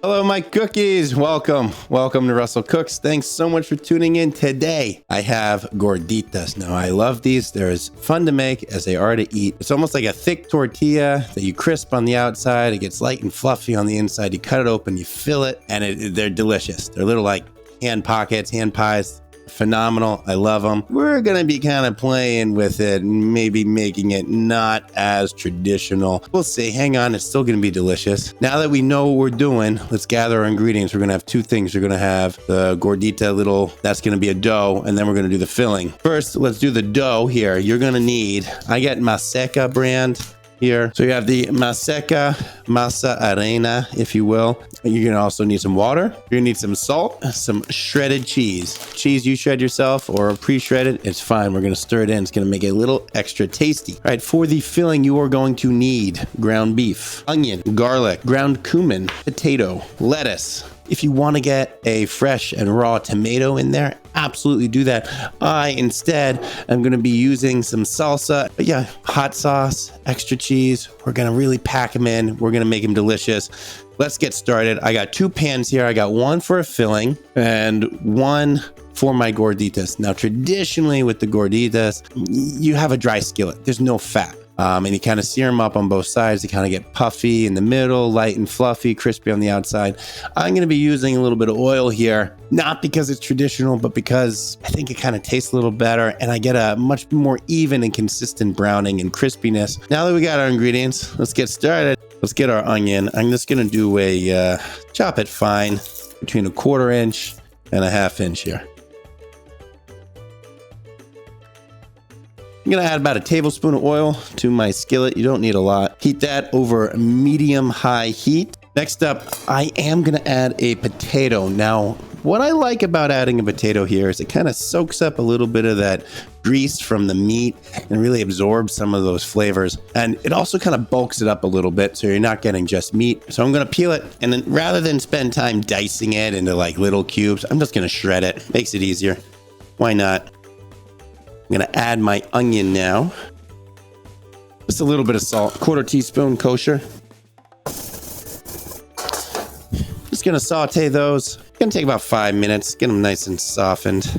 Hello, my cookies. Welcome to Russell Cooks. Thanks so much for tuning in today. I have gorditas. Now, I love these. They're as fun to make as they are to eat. It's almost like a thick tortilla that you crisp on the outside. It gets light and fluffy on the inside. You cut it open, you fill it, and they're delicious. They're little like hand pockets, hand pies. Phenomenal. I love them. We're going to be kind of playing with it, maybe making it not as traditional. We'll see. Hang on. It's still going to be delicious. Now that we know what we're doing, let's gather our ingredients. We're going to have two things. We're going to have the gordita that's going to be a dough, and then we're going to do the filling. First, let's do the dough here. You're going to need, I get Maseca brand here. So you have the Maseca masa harina, if you will. You're going to also need some water. You're going to need some salt, some shredded cheese. Cheese you shred yourself or pre-shredded, it's fine. We're going to stir it in. It's going to make it a little extra tasty. All right, for the filling, you are going to need ground beef, onion, garlic, ground cumin, potato, lettuce. If you want to get a fresh and raw tomato in there, absolutely do that. I instead am going to be using some salsa. But yeah, hot sauce, extra cheese. We're going to really pack them in. We're going to make them delicious. Let's get started. I got two pans here. I got one for a filling and one for my gorditas. Now, traditionally with the gorditas, you have a dry skillet. There's no fat. And you kind of sear them up on both sides. They kind of get puffy in the middle, light and fluffy, crispy on the outside. I'm going to be using a little bit of oil here, not because it's traditional, but because I think it kind of tastes a little better and I get a much more even and consistent browning and crispiness. Now that we got our ingredients, let's get started. Let's get our onion. I'm just going to do a chop it fine between a 1/4 inch and a 1/2 inch here. I'm going to add about a tablespoon of oil to my skillet. You don't need a lot. Heat that over medium-high heat. Next up, I am going to add a potato. Now, what I like about adding a potato here is it kind of soaks up a little bit of that grease from the meat and really absorbs some of those flavors. And it also kind of bulks it up a little bit so you're not getting just meat. So I'm going to peel it, and then rather than spend time dicing it into like little cubes, I'm just going to shred it. Makes it easier. Why not? I'm going to add my onion now. Just a little bit of salt, 1/4 teaspoon kosher. Just going to saute those. It's going to take about 5 minutes. Get them nice and softened.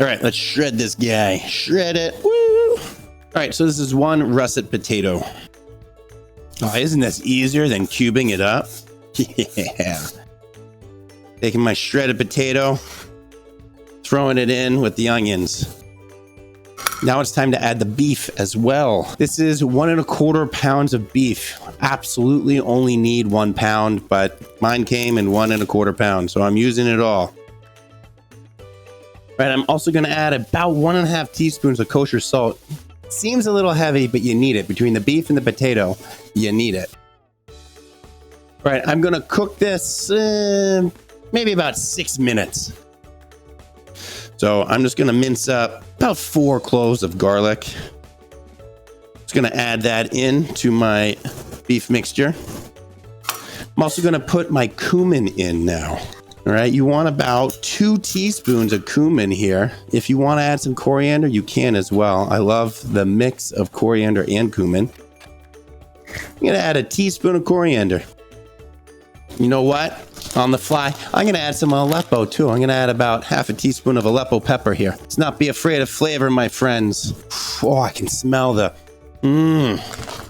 All right, let's shred this guy. Shred it. Woo! All right, so this is one russet potato. Oh, isn't this easier than cubing it up? Yeah. Taking my shredded potato, throwing it in with the onions. Now it's time to add the beef as well. This is 1 1/4 pounds of beef. Absolutely only need 1 pound, but mine came in 1 1/4 pounds, so I'm using it all. Right, I'm also going to add about 1.5 teaspoons of kosher salt. Seems a little heavy, but you need it. Between the beef and the potato, you need it. Right, I'm going to cook this maybe about 6 minutes. So I'm just going to mince up about 4 cloves of garlic. Just going to add that into my beef mixture. I'm also going to put my cumin in now. All right, you want about 2 teaspoons of cumin here. If you want to add some coriander, you can as well. I love the mix of coriander and cumin. I'm going to add a teaspoon of coriander. You know what? On the fly, I'm going to add some Aleppo too. I'm going to add about 1/2 teaspoon of Aleppo pepper here. Let's not be afraid of flavor, my friends. Oh, I can smell the I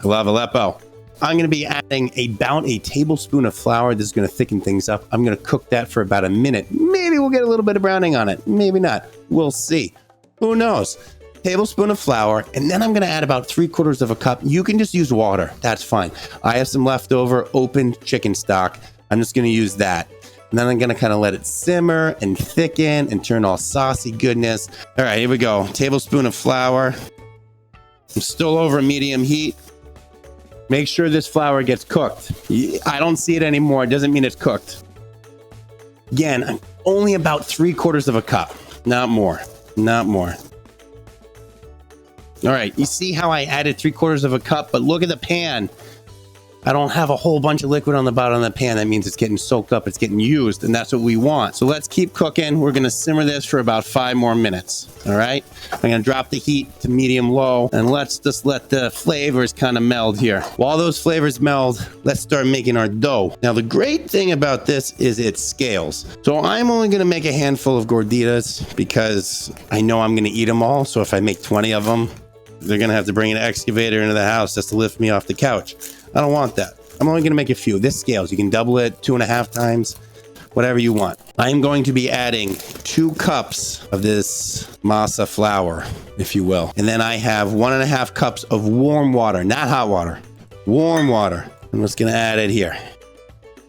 love Aleppo. I'm going to be adding about a tablespoon of flour. This is going to thicken things up. I'm going to cook that for about a minute. Maybe we'll get a little bit of browning on it. Maybe not. We'll see. Who knows? Tablespoon of flour, and then I'm going to add about 3/4 cup. You can just use water. That's fine. I have some leftover open chicken stock. I'm just going to use that. And then I'm going to kind of let it simmer and thicken and turn all saucy goodness. All right, here we go. Tablespoon of flour. I'm still over medium heat. Make sure this flour gets cooked. I don't see it anymore. It doesn't mean it's cooked. Again, I'm only about 3/4 cup. Not more. Not more. All right, you see how I added 3/4 cup, but look at the pan. I don't have a whole bunch of liquid on the bottom of the pan. That means it's getting soaked up, it's getting used, and that's what we want. So let's keep cooking. We're gonna simmer this for about 5 more minutes, all right? I'm gonna drop the heat to medium low, and let's just let the flavors kind of meld here. While those flavors meld, let's start making our dough. Now, the great thing about this is it scales. So I'm only gonna make a handful of gorditas because I know I'm gonna eat them all. So if I make 20 of them, they're gonna have to bring an excavator into the house just to lift me off the couch. I don't want that. I'm only gonna make a few. This scales. You can double it 2.5 times, whatever you want. I'm going to be adding 2 cups of this masa flour, if you will. And then I have 1.5 cups of warm water, not hot water, warm water. I'm just gonna add it here.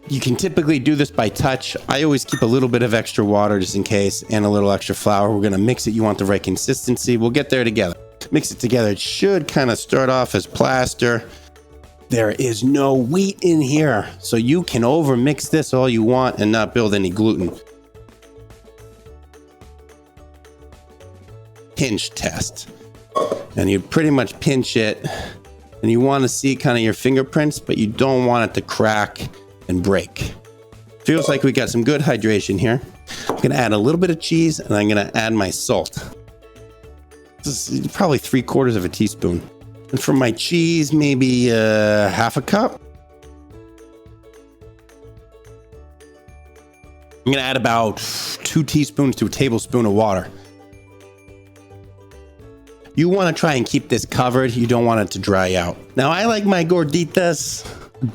You can typically do this by touch. I always keep a little bit of extra water just in case, and a little extra flour. We're gonna mix it. You want the right consistency. We'll get there together. Mix it together. It should kind of start off as plaster. There is no wheat in here, so you can over mix this all you want and not build any gluten. Pinch test. And you pretty much pinch it, and you want to see kind of your fingerprints, but you don't want it to crack and break. Feels like we got some good hydration here. I'm gonna add a little bit of cheese, and I'm gonna add my salt. This is probably 3/4 of a teaspoon. And for my cheese, maybe 1/2 cup. I'm gonna add about 2 teaspoons to a tablespoon of water. You wanna try and keep this covered. You don't want it to dry out. Now, I like my gorditas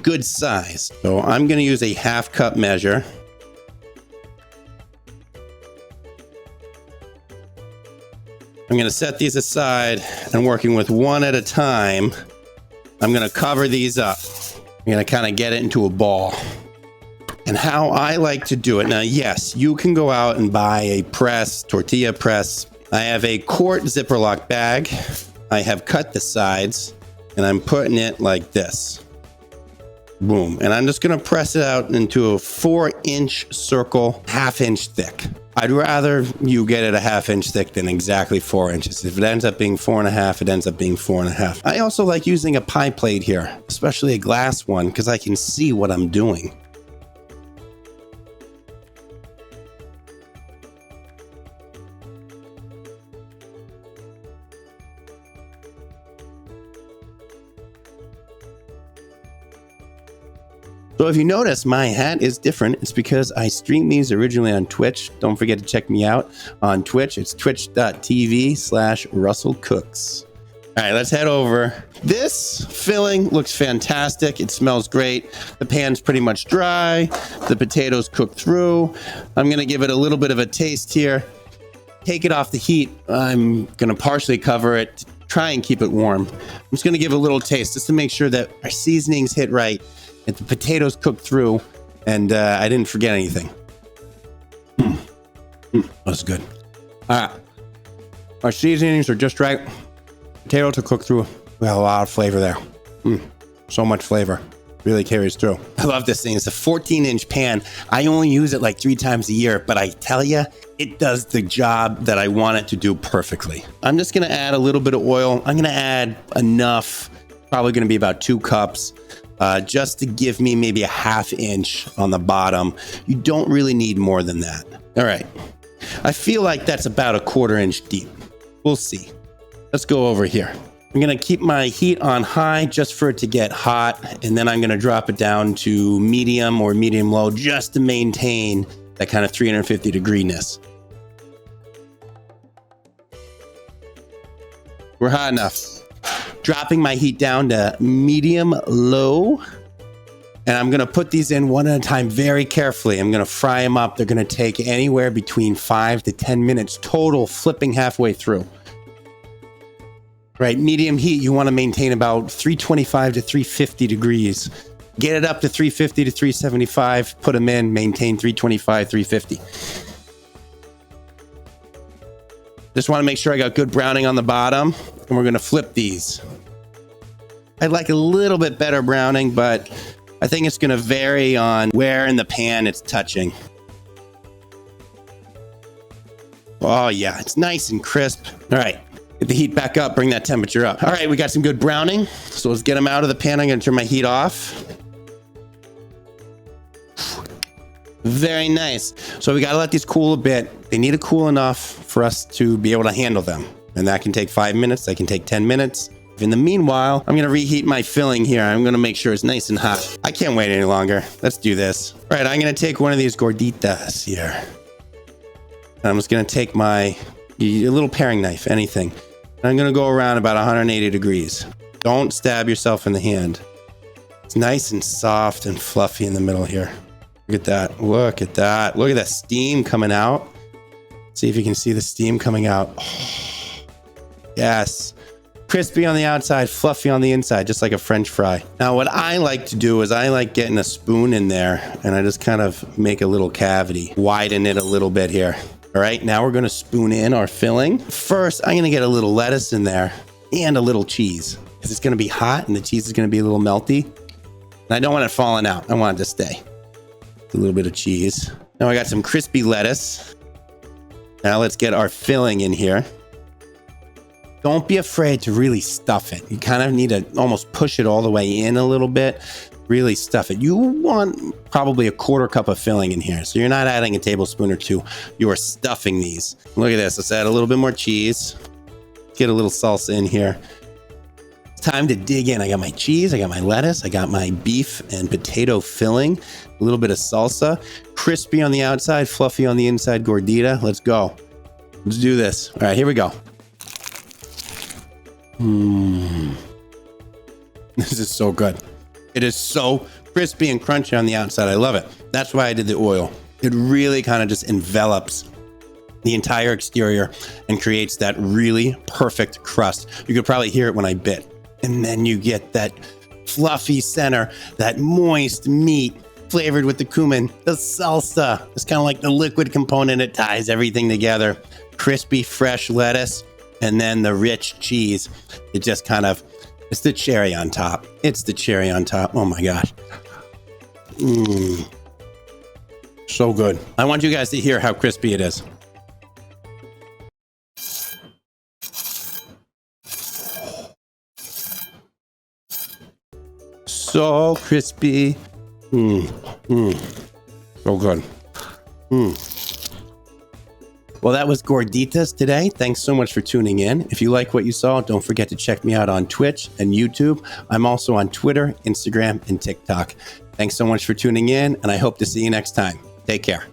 good size. So I'm gonna use a 1/2 cup measure. I'm gonna set these aside, and working with one at a time, I'm gonna cover these up. I'm gonna kind of get it into a ball. And how I like to do it, now yes, you can go out and buy a press, tortilla press. I have a quart zipper lock bag. I have cut the sides, and I'm putting it like this. Boom. And I'm just gonna press it out into a 4-inch circle, 1/2 inch thick. I'd rather you get it a 1/2 inch thick than exactly 4 inches. If it ends up being 4.5, it ends up being 4.5. I also like using a pie plate here, especially a glass one, because I can see what I'm doing. So if you notice, my hat is different. It's because I stream these originally on Twitch. Don't forget to check me out on Twitch. It's twitch.tv/RussellCooks. All right, let's head over. This filling looks fantastic. It smells great. The pan's pretty much dry. The potatoes cooked through. I'm gonna give it a little bit of a taste here. Take it off the heat. I'm gonna partially cover it, try and keep it warm. I'm just gonna give it a little taste just to make sure that our seasonings hit right. And the potatoes cooked through, and I didn't forget anything. That's good. All right. Our seasonings are just right. Potatoes to cook through. We got a lot of flavor there. So much flavor. Really carries through. I love this thing. It's a 14-inch pan. I only use it like 3 times a year, but I tell you, it does the job that I want it to do perfectly. I'm just going to add a little bit of oil. I'm going to add enough, probably going to be about 2 cups. Just to give me maybe a 1/2 inch on the bottom. You don't really need more than that. All right. I feel like that's about a 1/4 inch deep. We'll see. Let's go over here. I'm going to keep my heat on high just for it to get hot. And then I'm going to drop it down to medium or medium low just to maintain that kind of 350 degrees. We're hot enough. Dropping my heat down to medium low. And I'm gonna put these in one at a time very carefully. I'm gonna fry them up. They're gonna take anywhere between 5 to 10 minutes total, flipping halfway through. Right, medium heat, you wanna maintain about 325 to 350 degrees. Get it up to 350 to 375, put them in, maintain 325, 350. Just wanna make sure I got good browning on the bottom. And we're gonna flip these. I'd like a little bit better browning, but I think it's gonna vary on where in the pan it's touching. Oh yeah, it's nice and crisp. All right, get the heat back up, bring that temperature up. All right, we got some good browning. So let's get them out of the pan. I'm gonna turn my heat off. Very nice. So we got to let these cool a bit. They need to cool enough for us to be able to handle them. And that can take 5 minutes. That can take 10 minutes. In the meanwhile, I'm going to reheat my filling here. I'm going to make sure it's nice and hot. I can't wait any longer. Let's do this. All right, I'm going to take one of these gorditas here. And I'm just going to take my little paring knife, anything. And I'm going to go around about 180 degrees. Don't stab yourself in the hand. It's nice and soft and fluffy in the middle here. Look at that. Look at that. Look at that steam coming out. See if you can see the steam coming out. Oh, yes. Crispy on the outside, fluffy on the inside, just like a French fry. Now, what I like to do is I like getting a spoon in there and I just kind of make a little cavity, widen it a little bit here. All right, now we're going to spoon in our filling. First, I'm going to get a little lettuce in there and a little cheese because it's going to be hot and the cheese is going to be a little melty. And I don't want it falling out. I want it to stay. A little bit of cheese. Now I got some crispy lettuce. Now let's get our filling in here. Don't be afraid to really stuff it. You kind of need to almost push it all the way in a little bit. Really stuff it. You want probably a 1/4 cup of filling in here. So you're not adding a tablespoon or 2. You are stuffing these. Look at this. Let's add a little bit more cheese. Get a little salsa in here. It's time to dig in. I got my cheese. I got my lettuce. I got my beef and potato filling. A little bit of salsa. Crispy on the outside, fluffy on the inside gordita. Let's go. Let's do this. All right, here we go. This is so good. It is so crispy and crunchy on the outside. I love it. That's why I did the oil. It really kind of just envelops the entire exterior and creates that really perfect crust. You could probably hear it when I bit. And then you get that fluffy center, that moist meat flavored with the cumin, the salsa. It's kind of like the liquid component. It ties everything together. Crispy, fresh lettuce. And then the rich cheese, it just kind of, it's the cherry on top. It's the cherry on top. Oh my gosh. So good. I want you guys to hear how crispy it is. So crispy. So good. Well, that was Gorditas today. Thanks so much for tuning in. If you like what you saw, don't forget to check me out on Twitch and YouTube. I'm also on Twitter, Instagram, and TikTok. Thanks so much for tuning in, and I hope to see you next time. Take care.